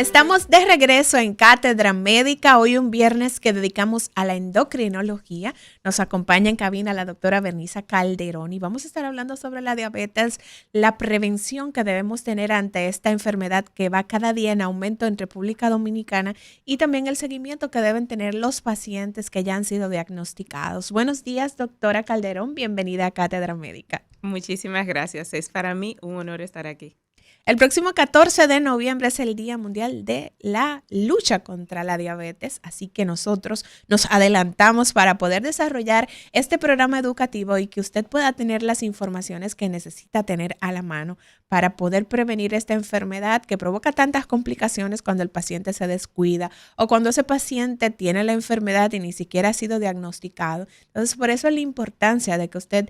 Estamos de regreso en Cátedra Médica, hoy un viernes que dedicamos a la endocrinología. Nos acompaña en cabina la doctora Berniza Calderón y vamos a estar hablando sobre la diabetes, la prevención que debemos tener ante esta enfermedad que va cada día en aumento en República Dominicana y también el seguimiento que deben tener los pacientes que ya han sido diagnosticados. Buenos días, doctora Calderón, bienvenida a Cátedra Médica. Muchísimas gracias, es para mí un honor estar aquí. El próximo 14 de noviembre es el Día Mundial de la Lucha contra la Diabetes, así que nosotros nos adelantamos para poder desarrollar este programa educativo y que usted pueda tener las informaciones que necesita tener a la mano para poder prevenir esta enfermedad que provoca tantas complicaciones cuando el paciente se descuida o cuando ese paciente tiene la enfermedad y ni siquiera ha sido diagnosticado. Entonces, por eso es la importancia de que usted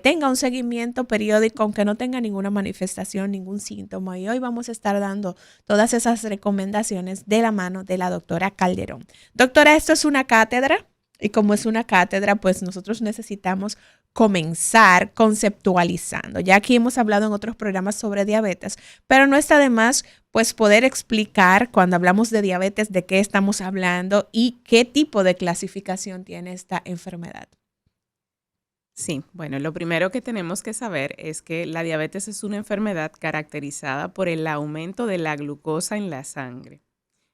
tenga un seguimiento periódico, aunque no tenga ninguna manifestación, ningún síntoma. Y hoy vamos a estar dando todas esas recomendaciones de la mano de la doctora Calderón. Doctora, esto es una cátedra y como es una cátedra, pues nosotros necesitamos comenzar conceptualizando. Ya aquí hemos hablado en otros programas sobre diabetes, pero no está de más pues poder explicar cuando hablamos de diabetes de qué estamos hablando y qué tipo de clasificación tiene esta enfermedad. Sí, bueno, lo primero que tenemos que saber es que la diabetes es una enfermedad caracterizada por el aumento de la glucosa en la sangre.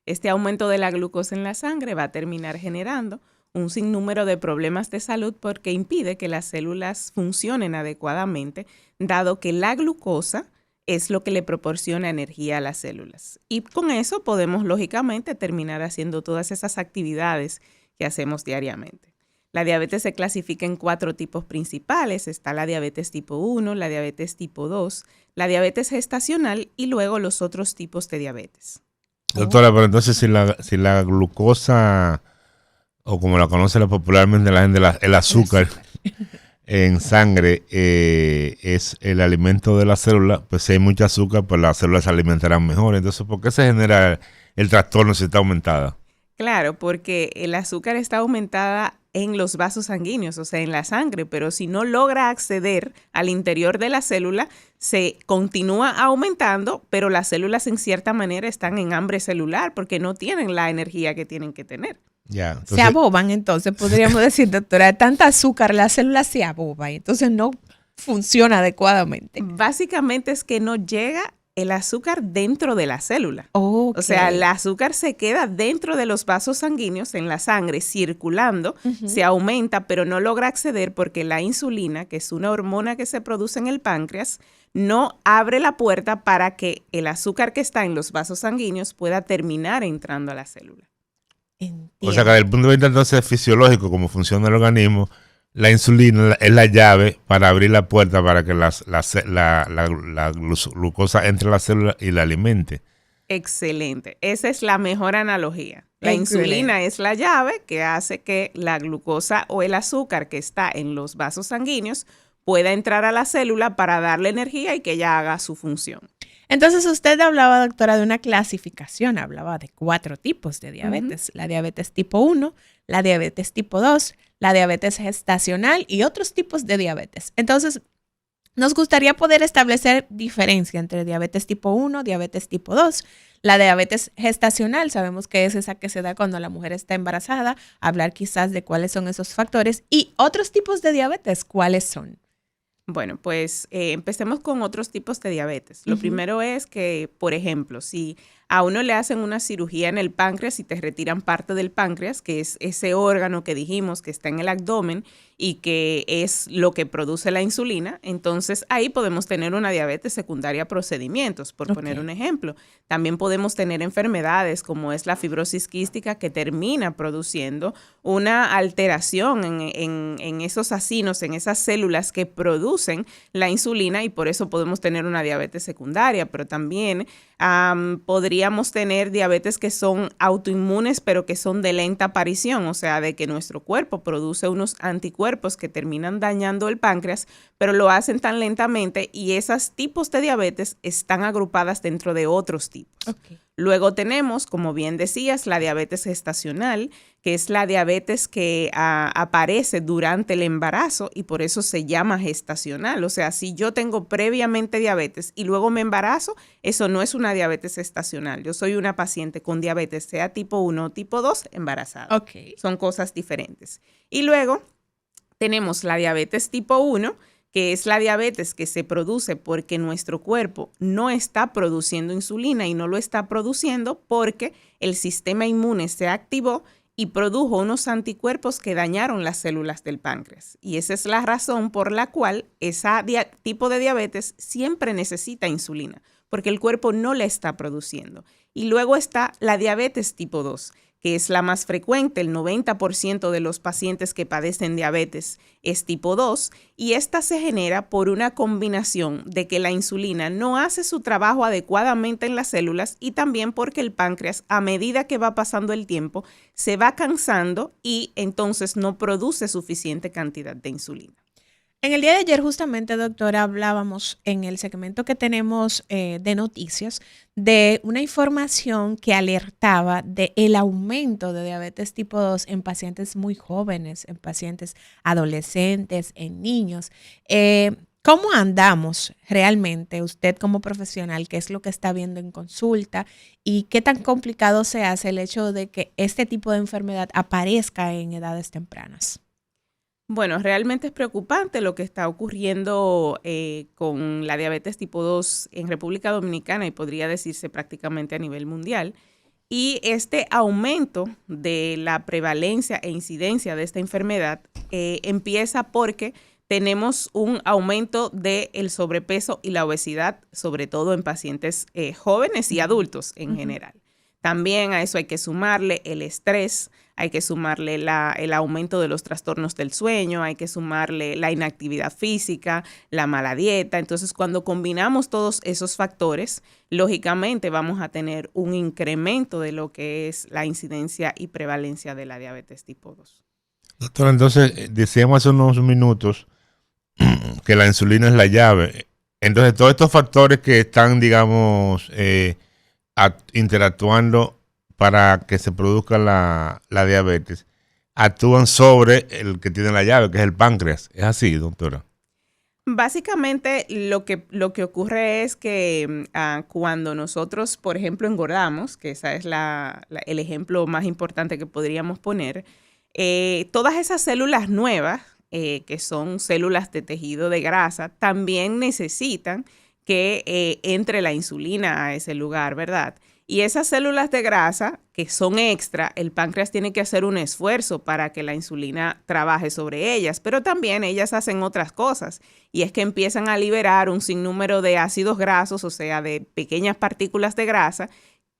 Este aumento de la glucosa en la sangre va a terminar generando un sinnúmero de problemas de salud porque impide que las células funcionen adecuadamente, dado que la glucosa es lo que le proporciona energía a las células. Y con eso podemos, lógicamente, terminar haciendo todas esas actividades que hacemos diariamente. La diabetes se clasifica en 4 tipos principales. Está la diabetes tipo 1, la diabetes tipo 2, la diabetes gestacional y luego los otros tipos de diabetes. Doctora, pero entonces si la glucosa, o como la conoce popularmente la gente, el azúcar en sangre es el alimento de la célula, pues si hay mucha azúcar, pues las células se alimentarán mejor. Entonces, ¿por qué se genera el trastorno si está aumentada? Claro, porque el azúcar está aumentada en los vasos sanguíneos, o sea, en la sangre, pero si no logra acceder al interior de la célula, se continúa aumentando, pero las células en cierta manera están en hambre celular porque no tienen la energía que tienen que tener. Ya, entonces, se aboban, entonces podríamos decir, doctora, de tanta azúcar, la célula se aboba y entonces no funciona adecuadamente. Básicamente es que no llega el azúcar dentro de la célula. Okay. O sea, el azúcar se queda dentro de los vasos sanguíneos, en la sangre, circulando, se aumenta, pero no logra acceder porque la insulina, que es una hormona que se produce en el páncreas, no abre la puerta para que el azúcar que está en los vasos sanguíneos pueda terminar entrando a la célula. Entiendo. O sea, que desde el punto de vista entonces fisiológico, como funciona el organismo, la insulina es la llave para abrir la puerta para que la glucosa entre a la célula y la alimente. Excelente. Esa es la mejor analogía. La insulina es la llave que hace que la glucosa o el azúcar que está en los vasos sanguíneos pueda entrar a la célula para darle energía y que ella haga su función. Entonces usted hablaba, doctora, de una clasificación, hablaba de 4 tipos de diabetes. La diabetes tipo 1, la diabetes tipo 2, la diabetes gestacional y otros tipos de diabetes. Entonces, nos gustaría poder establecer diferencia entre diabetes tipo 1, diabetes tipo 2. La diabetes gestacional, sabemos que es esa que se da cuando la mujer está embarazada, hablar quizás de cuáles son esos factores y otros tipos de diabetes, ¿cuáles son? Bueno, pues empecemos con otros tipos de diabetes. Lo primero es que, por ejemplo, si a uno le hacen una cirugía en el páncreas y te retiran parte del páncreas, que es ese órgano que dijimos que está en el abdomen y que es lo que produce la insulina, entonces ahí podemos tener una diabetes secundaria a procedimientos, por poner un ejemplo. También podemos tener enfermedades como es la fibrosis quística que termina produciendo una alteración en esos acinos, en esas células que producen la insulina y por eso podemos tener una diabetes secundaria, pero también podríamos tener diabetes que son autoinmunes pero que son de lenta aparición, o sea, de que nuestro cuerpo produce unos anticuerpos anticuerpos que terminan dañando el páncreas, pero lo hacen tan lentamente y esos tipos de diabetes están agrupadas dentro de otros tipos. Okay. Luego tenemos, como bien decías, la diabetes gestacional, que es la diabetes que aparece durante el embarazo y por eso se llama gestacional. O sea, si yo tengo previamente diabetes y luego me embarazo, eso no es una diabetes gestacional. Yo soy una paciente con diabetes, sea tipo 1 o tipo 2, embarazada. Okay. Son cosas diferentes. Y luego tenemos la diabetes tipo 1, que es la diabetes que se produce porque nuestro cuerpo no está produciendo insulina y no lo está produciendo porque el sistema inmune se activó y produjo unos anticuerpos que dañaron las células del páncreas. Y esa es la razón por la cual ese tipo de diabetes siempre necesita insulina, porque el cuerpo no la está produciendo. Y luego está la diabetes tipo 2, que es la más frecuente. El 90% de los pacientes que padecen diabetes es tipo 2 y esta se genera por una combinación de que la insulina no hace su trabajo adecuadamente en las células y también porque el páncreas, a medida que va pasando el tiempo, se va cansando y entonces no produce suficiente cantidad de insulina. En el día de ayer, justamente, doctora, hablábamos en el segmento que tenemos de noticias de una información que alertaba del aumento de diabetes tipo 2 en pacientes muy jóvenes, en pacientes adolescentes, en niños. ¿Cómo andamos realmente usted como profesional? ¿Qué es lo que está viendo en consulta? ¿Y qué tan complicado se hace el hecho de que este tipo de enfermedad aparezca en edades tempranas? Bueno, realmente es preocupante lo que está ocurriendo con la diabetes tipo 2 en República Dominicana y podría decirse prácticamente a nivel mundial. Y este aumento de la prevalencia e incidencia de esta enfermedad empieza porque tenemos un aumento del sobrepeso y la obesidad, sobre todo en pacientes jóvenes y adultos en general. También a eso hay que sumarle el estrés, hay que sumarle el aumento de los trastornos del sueño, hay que sumarle la inactividad física, la mala dieta. Entonces, cuando combinamos todos esos factores, lógicamente vamos a tener un incremento de lo que es la incidencia y prevalencia de la diabetes tipo 2. Doctora, entonces decíamos hace unos minutos que la insulina es la llave. Entonces, todos estos factores que están, digamos, interactuando para que se produzca la diabetes, actúan sobre el que tiene la llave, que es el páncreas. ¿Es así, doctora? Básicamente lo que ocurre es que cuando nosotros, por ejemplo, engordamos, que ese es el ejemplo más importante que podríamos poner, todas esas células nuevas, que son células de tejido de grasa, también necesitan que entre la insulina a ese lugar, ¿verdad? Y esas células de grasa que son extra, el páncreas tiene que hacer un esfuerzo para que la insulina trabaje sobre ellas, pero también ellas hacen otras cosas y es que empiezan a liberar un sinnúmero de ácidos grasos, o sea, de pequeñas partículas de grasa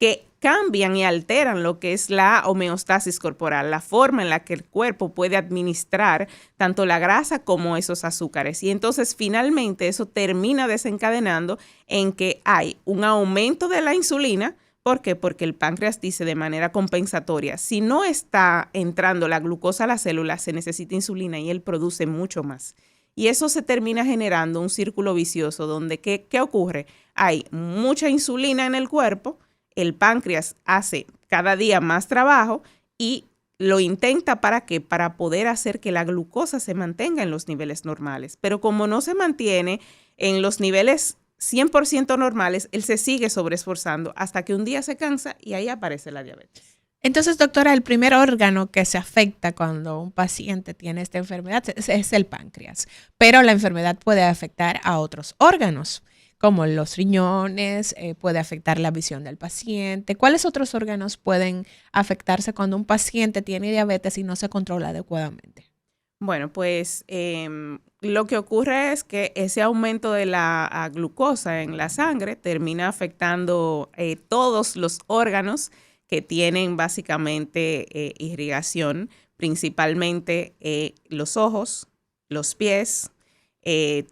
que cambian y alteran lo que es la homeostasis corporal, la forma en la que el cuerpo puede administrar tanto la grasa como esos azúcares. Y entonces finalmente eso termina desencadenando en que hay un aumento de la insulina. ¿Por qué? Porque el páncreas dice de manera compensatoria, si no está entrando la glucosa a la célula, se necesita insulina y él produce mucho más. Y eso se termina generando un círculo vicioso donde, ¿qué ocurre? Hay mucha insulina en el cuerpo, el páncreas hace cada día más trabajo y lo intenta ¿para qué? Para poder hacer que la glucosa se mantenga en los niveles normales. Pero como no se mantiene en los niveles 100% normales, él se sigue sobreesforzando hasta que un día se cansa y ahí aparece la diabetes. Entonces, doctora, el primer órgano que se afecta cuando un paciente tiene esta enfermedad es el páncreas, pero la enfermedad puede afectar a otros órganos, como los riñones, puede afectar la visión del paciente. ¿Cuáles otros órganos pueden afectarse cuando un paciente tiene diabetes y no se controla adecuadamente? Bueno, pues lo que ocurre es que ese aumento de la glucosa en la sangre termina afectando todos los órganos que tienen básicamente irrigación, principalmente los ojos, los pies,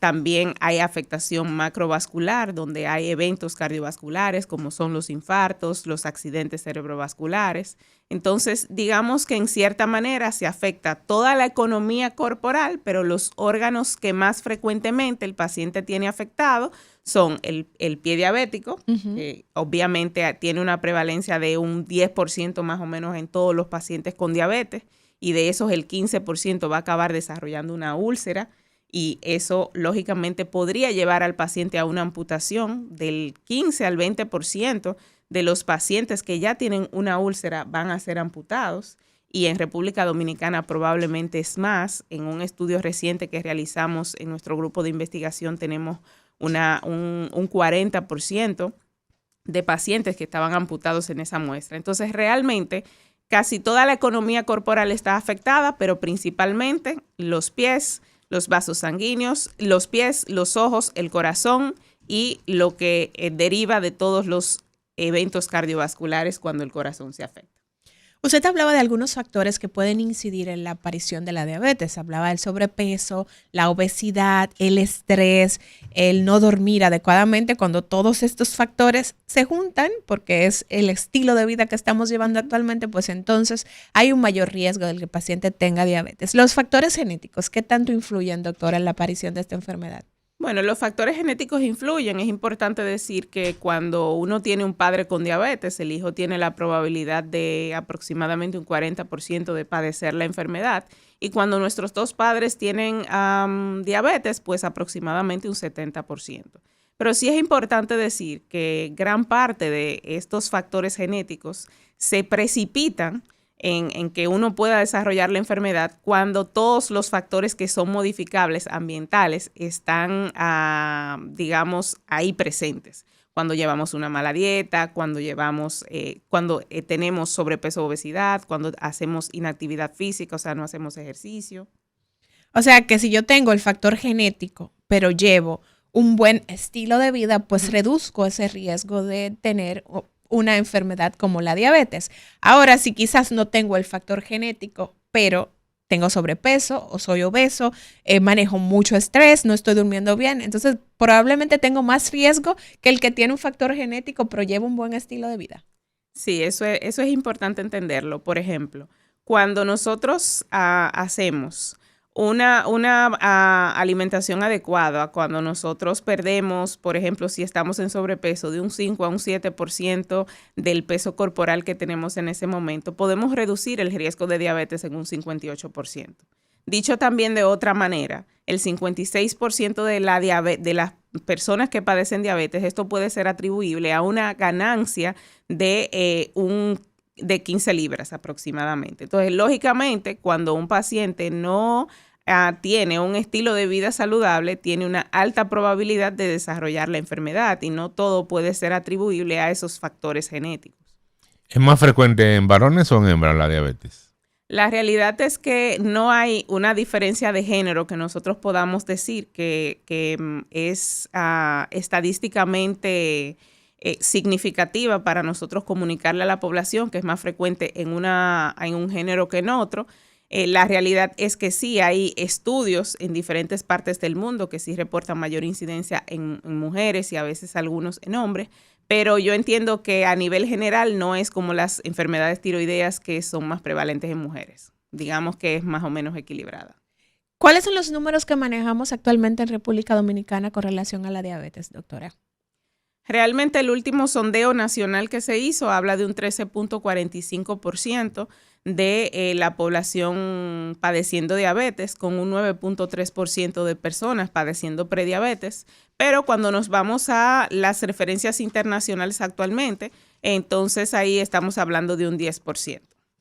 También hay afectación macrovascular, donde hay eventos cardiovasculares como son los infartos, los accidentes cerebrovasculares. Entonces, digamos que en cierta manera se afecta toda la economía corporal, pero los órganos que más frecuentemente el paciente tiene afectado son el pie diabético, que obviamente tiene una prevalencia de un 10% más o menos en todos los pacientes con diabetes, y de esos el 15% va a acabar desarrollando una úlcera. Y eso, lógicamente, podría llevar al paciente a una amputación. Del 15 al 20% de los pacientes que ya tienen una úlcera van a ser amputados. Y en República Dominicana probablemente es más. En un estudio reciente que realizamos en nuestro grupo de investigación tenemos un 40% de pacientes que estaban amputados en esa muestra. Entonces, realmente, casi toda la economía corporal está afectada, pero principalmente los pies, los vasos sanguíneos, los pies, los ojos, el corazón y lo que deriva de todos los eventos cardiovasculares cuando el corazón se afecta. Usted hablaba de algunos factores que pueden incidir en la aparición de la diabetes. Hablaba del sobrepeso, la obesidad, el estrés, el no dormir adecuadamente. Cuando todos estos factores se juntan, porque es el estilo de vida que estamos llevando actualmente, pues entonces hay un mayor riesgo de que el paciente tenga diabetes. Los factores genéticos, ¿qué tanto influyen, doctora, en la aparición de esta enfermedad? Bueno, los factores genéticos influyen. Es importante decir que cuando uno tiene un padre con diabetes, el hijo tiene la probabilidad de aproximadamente un 40% de padecer la enfermedad. Y cuando nuestros dos padres tienen diabetes, pues aproximadamente un 70%. Pero sí es importante decir que gran parte de estos factores genéticos se precipitan en que uno pueda desarrollar la enfermedad cuando todos los factores que son modificables ambientales están, digamos, ahí presentes. Cuando llevamos una mala dieta, cuando tenemos sobrepeso o obesidad, cuando hacemos inactividad física, o sea, no hacemos ejercicio. O sea, que si yo tengo el factor genético, pero llevo un buen estilo de vida, pues reduzco ese riesgo de tener una enfermedad como la diabetes. Ahora, si quizás no tengo el factor genético, pero tengo sobrepeso o soy obeso, manejo mucho estrés, no estoy durmiendo bien, entonces probablemente tengo más riesgo que el que tiene un factor genético, pero lleva un buen estilo de vida. Sí, eso es importante entenderlo. Por ejemplo, cuando nosotros hacemos una alimentación adecuada, cuando nosotros perdemos, por ejemplo, si estamos en sobrepeso, de un 5 a un 7% del peso corporal que tenemos en ese momento, podemos reducir el riesgo de diabetes en un 58%. Dicho también de otra manera, el 56% de las personas que padecen diabetes, esto puede ser atribuible a una ganancia de 15 libras aproximadamente. Entonces, lógicamente, cuando un paciente no tiene un estilo de vida saludable, tiene una alta probabilidad de desarrollar la enfermedad y no todo puede ser atribuible a esos factores genéticos. ¿Es más frecuente en varones o en hembras la diabetes? La realidad es que no hay una diferencia de género que nosotros podamos decir que es estadísticamente significativa para nosotros comunicarle a la población que es más frecuente en un género que en otro. La realidad es que sí hay estudios en diferentes partes del mundo que sí reportan mayor incidencia en mujeres y a veces algunos en hombres, pero yo entiendo que a nivel general no es como las enfermedades tiroideas que son más prevalentes en mujeres. Digamos que es más o menos equilibrada. ¿Cuáles son los números que manejamos actualmente en República Dominicana con relación a la diabetes, doctora? Realmente el último sondeo nacional que se hizo habla de un 13.45% de la población padeciendo diabetes, con un 9.3% de personas padeciendo prediabetes. Pero cuando nos vamos a las referencias internacionales actualmente, entonces ahí estamos hablando de un 10%.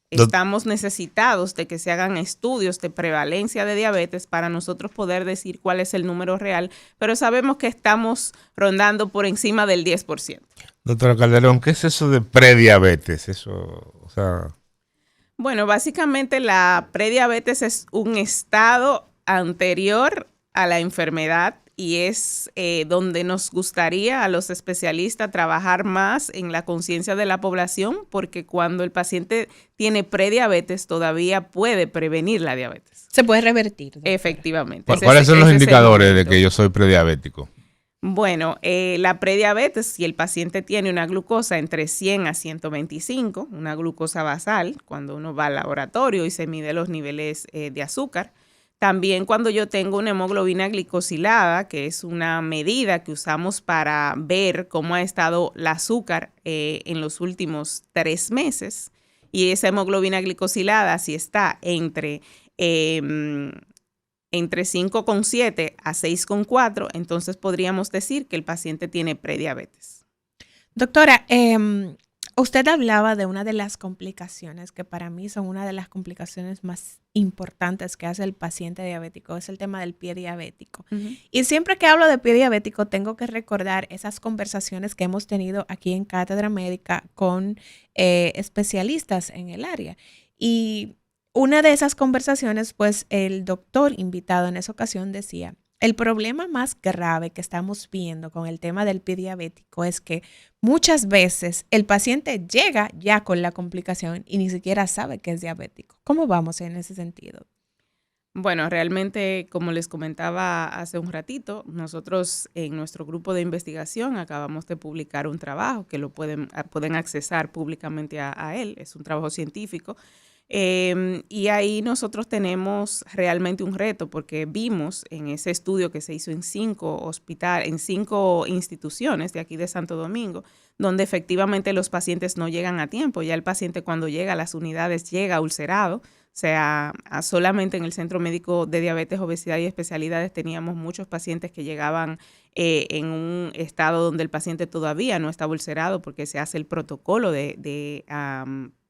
Estamos necesitados de que se hagan estudios de prevalencia de diabetes para nosotros poder decir cuál es el número real, pero sabemos que estamos rondando por encima del 10%. Doctora Calderón, ¿qué es eso de prediabetes? Bueno, básicamente la prediabetes es un estado anterior a la enfermedad y es donde nos gustaría a los especialistas trabajar más en la conciencia de la población, porque cuando el paciente tiene prediabetes todavía puede prevenir la diabetes. Se puede revertir, doctora. Efectivamente. ¿Cuáles son los indicadores de que yo soy prediabético? Bueno, la prediabetes, si el paciente tiene una glucosa entre 100 a 125, una glucosa basal, cuando uno va al laboratorio y se mide los niveles de azúcar. También cuando yo tengo una hemoglobina glicosilada, que es una medida que usamos para ver cómo ha estado el azúcar en los últimos 3 meses. Y esa hemoglobina glicosilada, si está entre 5,7 a 6,4, entonces podríamos decir que el paciente tiene prediabetes. Doctora, usted hablaba de una de las complicaciones que para mí son una de las complicaciones más importantes que hace el paciente diabético, es el tema del pie diabético. Y siempre que hablo de pie diabético tengo que recordar esas conversaciones que hemos tenido aquí en Cátedra Médica con especialistas en el área. Y una de esas conversaciones, pues el doctor invitado en esa ocasión decía, el problema más grave que estamos viendo con el tema del pie diabético es que muchas veces el paciente llega ya con la complicación y ni siquiera sabe que es diabético. ¿Cómo vamos en ese sentido? Bueno, realmente, como les comentaba hace un ratito, nosotros en nuestro grupo de investigación acabamos de publicar un trabajo que lo pueden accesar públicamente a él. Es un trabajo científico. Y ahí nosotros tenemos realmente un reto porque vimos en ese estudio que se hizo en 5 instituciones de aquí de Santo Domingo, donde efectivamente los pacientes no llegan a tiempo. Ya el paciente cuando llega a las unidades llega ulcerado. O sea, solamente en el Centro Médico de Diabetes, Obesidad y Especialidades teníamos muchos pacientes que llegaban en un estado donde el paciente todavía no estaba ulcerado porque se hace el protocolo de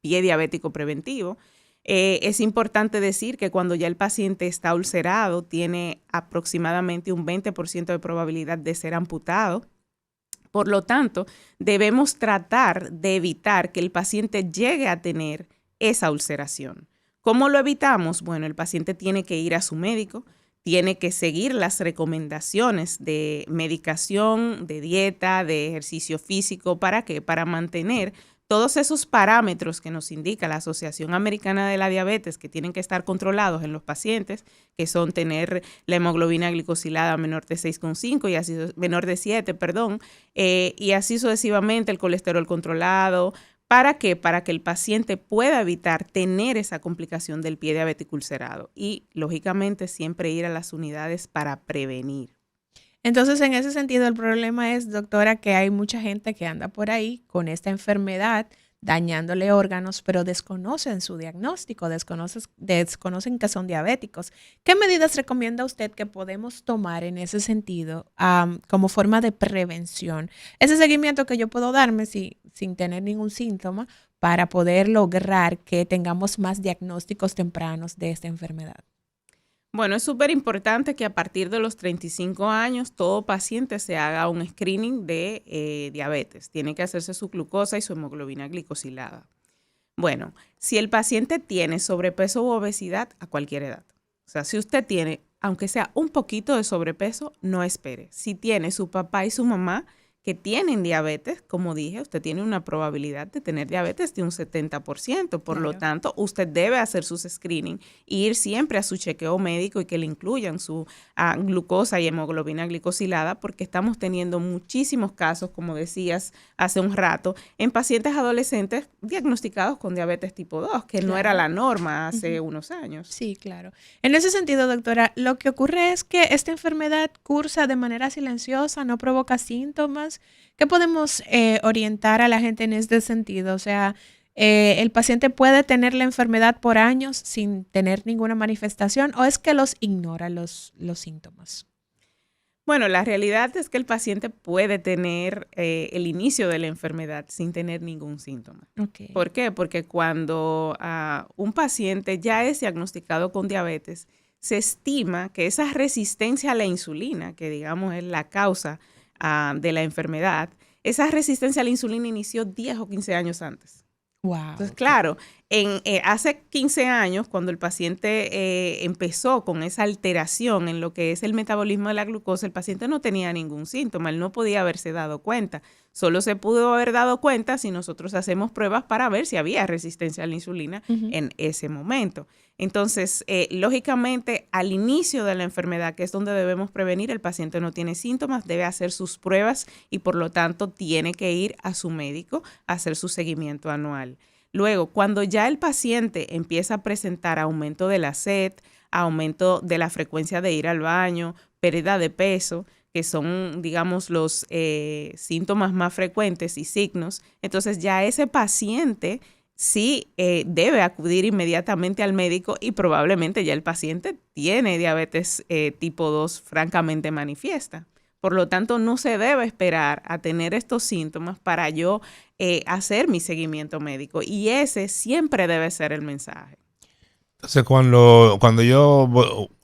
pie diabético preventivo. Es importante decir que cuando ya el paciente está ulcerado, tiene aproximadamente un 20% de probabilidad de ser amputado. Por lo tanto, debemos tratar de evitar que el paciente llegue a tener esa ulceración. ¿Cómo lo evitamos? Bueno, el paciente tiene que ir a su médico, tiene que seguir las recomendaciones de medicación, de dieta, de ejercicio físico. ¿Para qué? Para mantener todos esos parámetros que nos indica la Asociación Americana de la Diabetes que tienen que estar controlados en los pacientes, que son tener la hemoglobina glicosilada menor de 6,5 y así menor de 7, y así sucesivamente el colesterol controlado. ¿Para qué? Para que el paciente pueda evitar tener esa complicación del pie diabético ulcerado y, lógicamente, siempre ir a las unidades para prevenir. Entonces, en ese sentido, el problema es, doctora, que hay mucha gente que anda por ahí con esta enfermedad, dañándole órganos, pero desconocen su diagnóstico, desconocen que son diabéticos. ¿Qué medidas recomienda usted que podemos tomar en ese sentido como forma de prevención? Ese seguimiento que yo puedo darme sin tener ningún síntoma para poder lograr que tengamos más diagnósticos tempranos de esta enfermedad. Bueno, es súper importante que a partir de los 35 años todo paciente se haga un screening de diabetes. Tiene que hacerse su glucosa y su hemoglobina glicosilada. Bueno, si el paciente tiene sobrepeso u obesidad a cualquier edad, o sea, si usted tiene, aunque sea un poquito de sobrepeso, no espere. Si tiene su papá y su mamá que tienen diabetes, como dije, usted tiene una probabilidad de tener diabetes de un 70%. Por lo tanto, usted debe hacer sus screening e ir siempre a su chequeo médico y que le incluyan su glucosa y hemoglobina glicosilada, porque estamos teniendo muchísimos casos, como decías hace un rato, en pacientes adolescentes diagnosticados con diabetes tipo 2, que no era la norma hace unos años. Sí, claro. En ese sentido, doctora, lo que ocurre es que esta enfermedad cursa de manera silenciosa, no provoca síntomas. ¿Qué podemos orientar a la gente en este sentido? O sea, ¿el paciente puede tener la enfermedad por años sin tener ninguna manifestación o es que los ignora los síntomas? Bueno, la realidad es que el paciente puede tener el inicio de la enfermedad sin tener ningún síntoma. Okay. ¿Por qué? Porque cuando un paciente ya es diagnosticado con diabetes, se estima que esa resistencia a la insulina, que digamos es la causa de la enfermedad, esa resistencia a la insulina inició 10 o 15 años antes. Wow. Entonces, claro, hace 15 años, cuando el paciente empezó con esa alteración en lo que es el metabolismo de la glucosa, el paciente no tenía ningún síntoma, él no podía haberse dado cuenta. Solo se pudo haber dado cuenta si nosotros hacemos pruebas para ver si había resistencia a la insulina en ese momento. Entonces, lógicamente, al inicio de la enfermedad, que es donde debemos prevenir, el paciente no tiene síntomas, debe hacer sus pruebas y por lo tanto tiene que ir a su médico a hacer su seguimiento anual. Luego, cuando ya el paciente empieza a presentar aumento de la sed, aumento de la frecuencia de ir al baño, pérdida de peso, que son, digamos, los síntomas más frecuentes y signos, entonces ya ese paciente sí debe acudir inmediatamente al médico y probablemente ya el paciente tiene diabetes tipo 2 francamente manifiesta. Por lo tanto, no se debe esperar a tener estos síntomas para yo hacer mi seguimiento médico. Y ese siempre debe ser el mensaje. Entonces,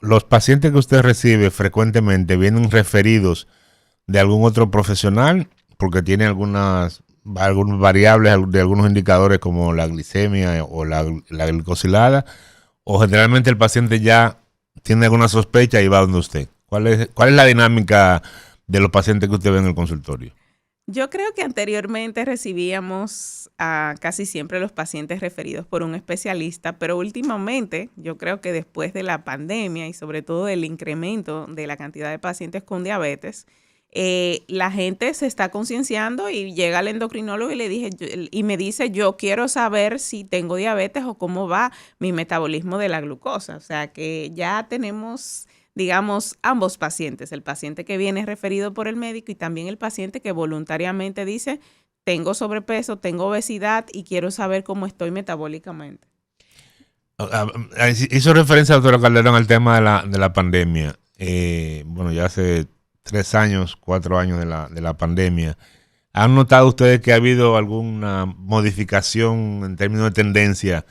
los pacientes que usted recibe frecuentemente vienen referidos de algún otro profesional porque tiene algunas variables de algunos indicadores como la glicemia o la glicosilada, o generalmente el paciente ya tiene alguna sospecha y va donde usted. ¿Cuál es la dinámica de los pacientes que usted ve en el consultorio? Yo creo que anteriormente recibíamos a casi siempre los pacientes referidos por un especialista, pero últimamente yo creo que después de la pandemia y sobre todo del incremento de la cantidad de pacientes con diabetes, la gente se está concienciando y llega al endocrinólogo y me dice, yo quiero saber si tengo diabetes o cómo va mi metabolismo de la glucosa. O sea que ya tenemos, digamos, ambos pacientes, el paciente que viene referido por el médico y también el paciente que voluntariamente dice, tengo sobrepeso, tengo obesidad y quiero saber cómo estoy metabólicamente. Hizo referencia, doctora Calderón, al tema de la pandemia. Bueno, ya hace 3 años, 4 años de la pandemia. ¿Han notado ustedes que ha habido alguna modificación en términos de tendencia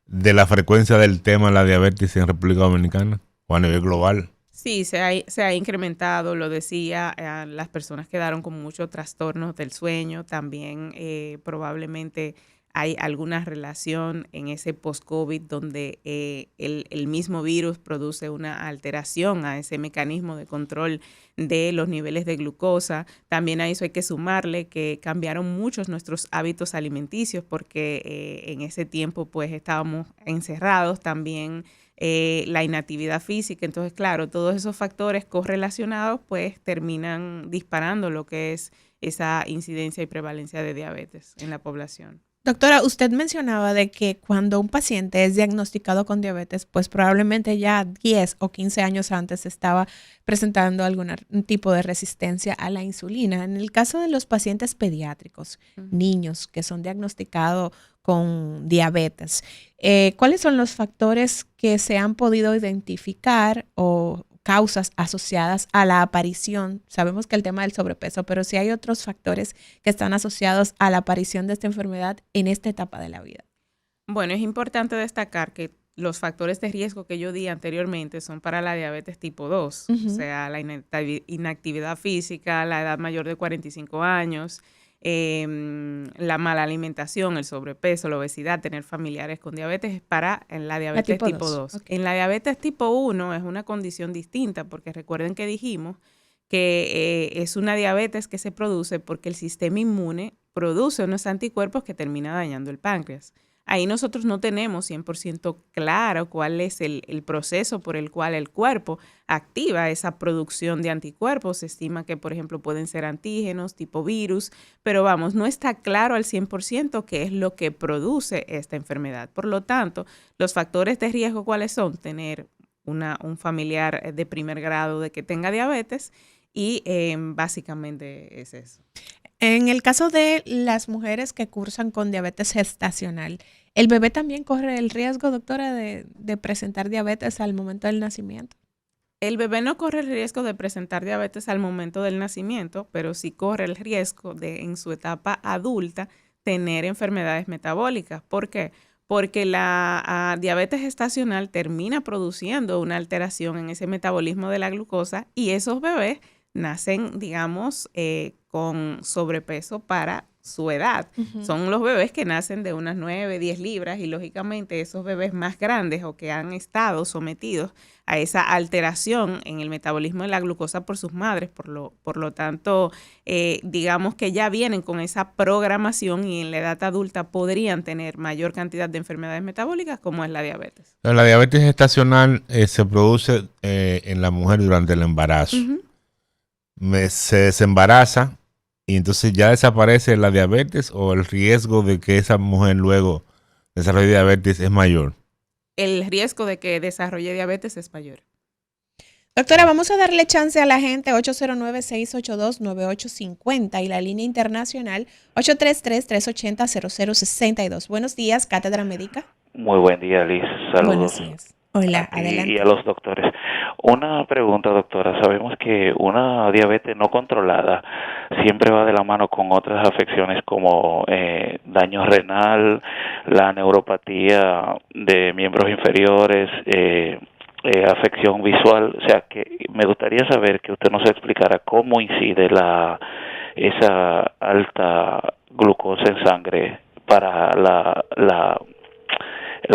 de la frecuencia del tema de la diabetes en República Dominicana o a nivel global? Sí, se ha incrementado, lo decía, las personas quedaron con muchos trastornos del sueño, también probablemente hay alguna relación en ese post-COVID donde el mismo virus produce una alteración a ese mecanismo de control de los niveles de glucosa. También a eso hay que sumarle que cambiaron muchos nuestros hábitos alimenticios porque en ese tiempo pues estábamos encerrados, también la inactividad física. Entonces, claro, todos esos factores correlacionados pues terminan disparando lo que es esa incidencia y prevalencia de diabetes en la población. Doctora, usted mencionaba de que cuando un paciente es diagnosticado con diabetes, pues probablemente ya 10 o 15 años antes estaba presentando algún tipo de resistencia a la insulina. En el caso de los pacientes pediátricos, niños que son diagnosticados con diabetes, ¿cuáles son los factores que se han podido identificar o causas asociadas a la aparición? Sabemos que el tema del sobrepeso, pero si hay otros factores que están asociados a la aparición de esta enfermedad en esta etapa de la vida. Bueno, es importante destacar que los factores de riesgo que yo di anteriormente son para la diabetes tipo 2, o sea, la inactividad física, la edad mayor de 45 años, la mala alimentación, el sobrepeso, la obesidad, tener familiares con diabetes es para la diabetes tipo 2. Okay. En la diabetes tipo 1 es una condición distinta porque recuerden que dijimos que es una diabetes que se produce porque el sistema inmune produce unos anticuerpos que termina dañando el páncreas. Ahí nosotros no tenemos 100% claro cuál es el proceso por el cual el cuerpo activa esa producción de anticuerpos. Se estima que, por ejemplo, pueden ser antígenos tipo virus, pero vamos, no está claro al 100% qué es lo que produce esta enfermedad. Por lo tanto, los factores de riesgo, ¿cuáles son? Tener un familiar de primer grado de que tenga diabetes y básicamente es eso. En el caso de las mujeres que cursan con diabetes gestacional, ¿el bebé también corre el riesgo, doctora, de presentar diabetes al momento del nacimiento? El bebé no corre el riesgo de presentar diabetes al momento del nacimiento, pero sí corre el riesgo de en su etapa adulta tener enfermedades metabólicas. ¿Por qué? Porque la diabetes gestacional termina produciendo una alteración en ese metabolismo de la glucosa y esos bebés nacen, digamos, con sobrepeso para su edad. Son los bebés que nacen de unas 9, 10 libras y lógicamente esos bebés más grandes o que han estado sometidos a esa alteración en el metabolismo de la glucosa por sus madres, por lo tanto, digamos que ya vienen con esa programación y en la edad adulta podrían tener mayor cantidad de enfermedades metabólicas como es la diabetes. La diabetes gestacional se produce en la mujer durante el embarazo. Se desembaraza y entonces ya desaparece la diabetes, o el riesgo de que esa mujer luego desarrolle diabetes es mayor. El riesgo de que desarrolle diabetes es mayor. Doctora, vamos a darle chance a la gente, 809-682-9850 y la línea internacional 833-380-0062. Buenos días, Cátedra Médica. Muy buen día, Liz. Saludos. Buenos días. Hola, adelante. Y a los doctores. Una pregunta, doctora. Sabemos que una diabetes no controlada siempre va de la mano con otras afecciones como daño renal, la neuropatía de miembros inferiores, afección visual. O sea, que me gustaría saber que usted nos explicara cómo incide esa alta glucosa en sangre para la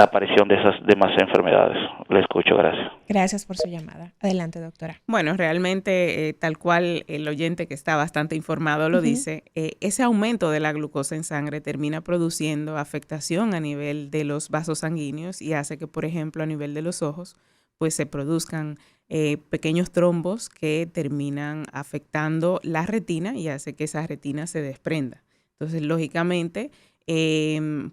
aparición de esas demás enfermedades. Le escucho, gracias. Gracias por su llamada. Adelante, doctora. Bueno, realmente, tal cual el oyente que está bastante informado lo dice, ese aumento de la glucosa en sangre termina produciendo afectación a nivel de los vasos sanguíneos y hace que, por ejemplo, a nivel de los ojos, pues se produzcan pequeños trombos que terminan afectando la retina y hace que esa retina se desprenda. Entonces, lógicamente,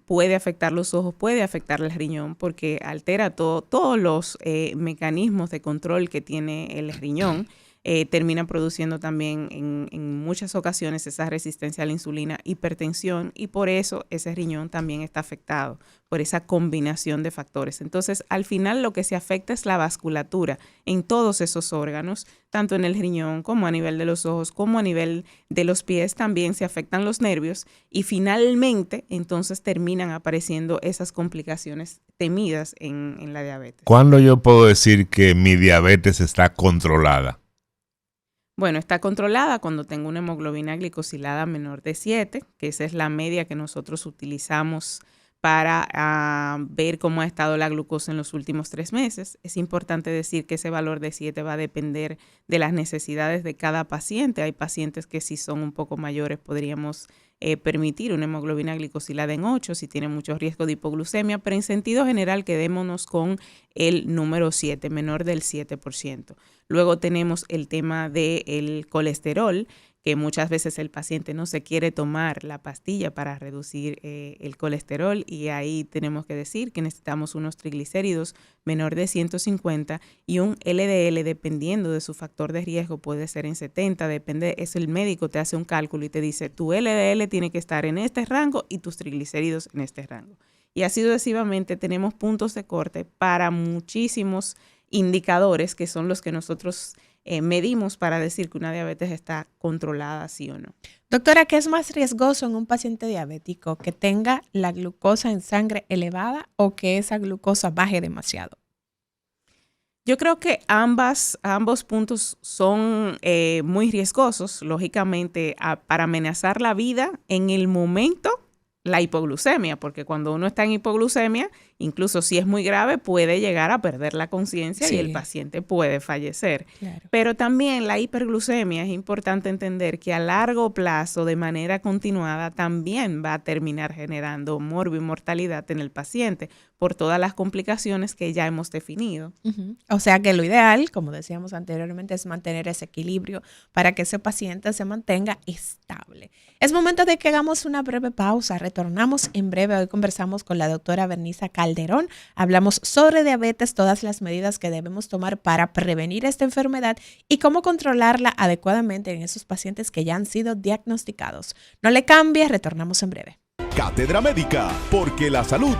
puede afectar los ojos, puede afectar el riñón porque altera todos los mecanismos de control que tiene el riñón. Termina produciendo también en muchas ocasiones esa resistencia a la insulina, hipertensión, y por eso ese riñón también está afectado por esa combinación de factores. Entonces, al final lo que se afecta es la vasculatura en todos esos órganos, tanto en el riñón como a nivel de los ojos, como a nivel de los pies también se afectan los nervios y finalmente entonces terminan apareciendo esas complicaciones temidas en la diabetes. ¿Cuándo yo puedo decir que mi diabetes está controlada? Bueno, está controlada cuando tengo una hemoglobina glicosilada menor de 7, que esa es la media que nosotros utilizamos para ver cómo ha estado la glucosa en los últimos 3 meses. Es importante decir que ese valor de 7 va a depender de las necesidades de cada paciente. Hay pacientes que si son un poco mayores podríamos permitir una hemoglobina glicosilada en 8 si tiene mucho riesgo de hipoglucemia, pero en sentido general quedémonos con el número 7, menor del 7%. Luego tenemos el tema del colesterol, que muchas veces el paciente no se quiere tomar la pastilla para reducir el colesterol y ahí tenemos que decir que necesitamos unos triglicéridos menor de 150 y un LDL dependiendo de su factor de riesgo puede ser en 70, depende, es el médico te hace un cálculo y te dice tu LDL tiene que estar en este rango y tus triglicéridos en este rango. Y así sucesivamente tenemos puntos de corte para muchísimos indicadores que son los que nosotros medimos para decir que una diabetes está controlada, sí o no. Doctora, ¿qué es más riesgoso en un paciente diabético? ¿Que tenga la glucosa en sangre elevada o que esa glucosa baje demasiado? Yo creo que ambos puntos son muy riesgosos, lógicamente, para amenazar la vida en el momento la hipoglucemia, porque cuando uno está en hipoglucemia, incluso si es muy grave, puede llegar a perder la conciencia y el paciente puede fallecer. Claro. Pero también la hiperglucemia es importante entender que a largo plazo, de manera continuada, también va a terminar generando morbimortalidad en el paciente por todas las complicaciones que ya hemos definido. O sea que lo ideal, como decíamos anteriormente, es mantener ese equilibrio para que ese paciente se mantenga estable. Es momento de que hagamos una breve pausa. Retornamos en breve. Hoy conversamos con la doctora Berniza Calderón. Hablamos sobre diabetes, todas las medidas que debemos tomar para prevenir esta enfermedad y cómo controlarla adecuadamente en esos pacientes que ya han sido diagnosticados. No le cambie, retornamos en breve. Cátedra Médica, porque la salud